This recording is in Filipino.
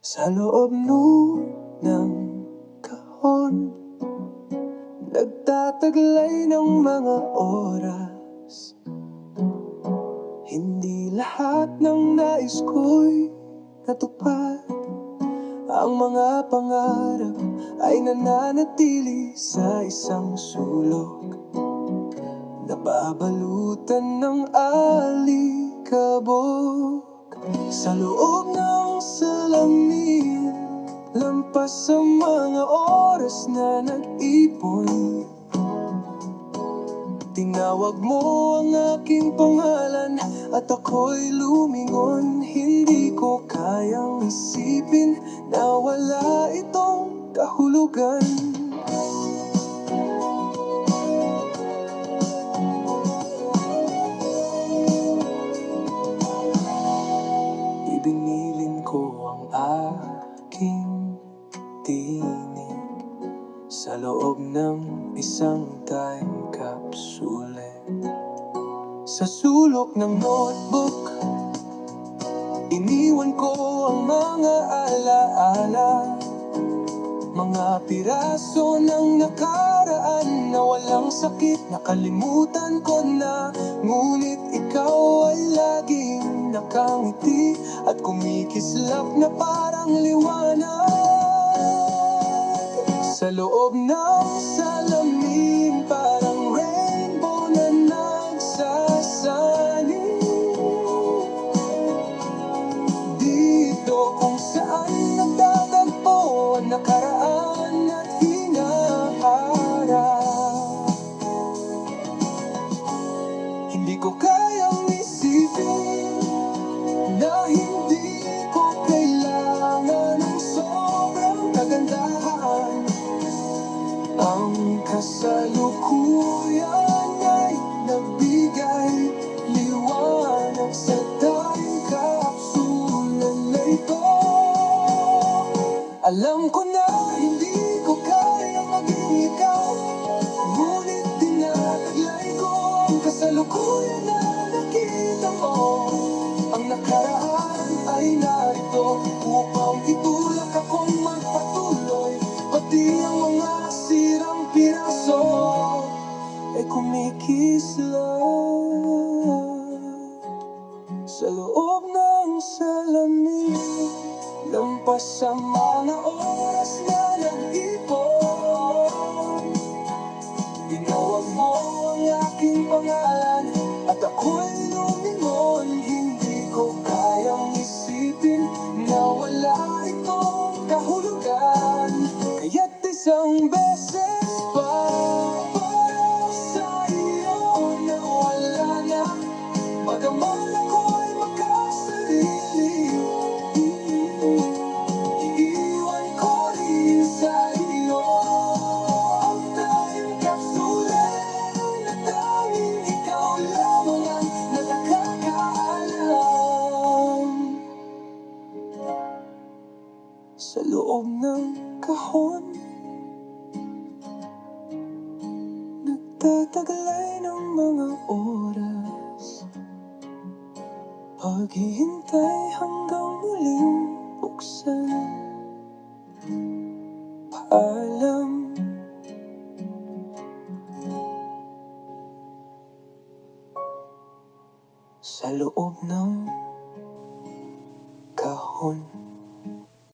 Sa loob nun ng kahon, nagtataglay ng mga oras. Hindi lahat ng nais ko'y natupad. Ang mga pangarap ay nananatili sa isang sulok, nababalutan ng alikabok. Sa loob ng salamin, lampas sa mga oras na nag-ipon. Tinawag mo ang aking pangalan at ako'y lumingon. Hindi ko kayang isipin na wala itong kahulugan. Ibinilin ko ang aking tinig sa loob ng isang time capsule. Sa sulok ng notebook, iniwan ko ang mga alaala, mga piraso ng nakaraan na walang sakit. Nakalimutan ko na, ngunit ikaw ay laging nakangiti at kumikislap na parang liwanag. Sa loob ng salamin, parang rainbow na nagsasanib. Dito kung saan nagtatagpo ang nakaraan at hinaharap. Hindi ko kayang isipin na hindi ko kailangan ng sobrang kagandahan. Ang kasalukuyan ay nagbigay liwanag sa time capsule na ito. Alam ko na hindi ko kaya maging ikaw, ngunit tinataglay ko ang kasalukuyan na nakita mo. Ang nakaraan ay narito upang itulak akong magpatuloy. Pati ang mga sirang piraso ay kumikislap. Sa loob ng salamin, lampas sa mga oras na nag-ipon. Tinawag mo ang aking pangalan at ako'y lumingon. Hindi ko kayang isipin na wala itong kahulugan. Kaya't isang beses pa para sa iyo na wala na, bagaman ako'y makasarili. Iiwan ko rin sa iyo ang time capsule na tanging ikaw lamang ang nakakaalam. Sa loob ng kahon, nagtataglay ng mga oras, paghihintay hanggang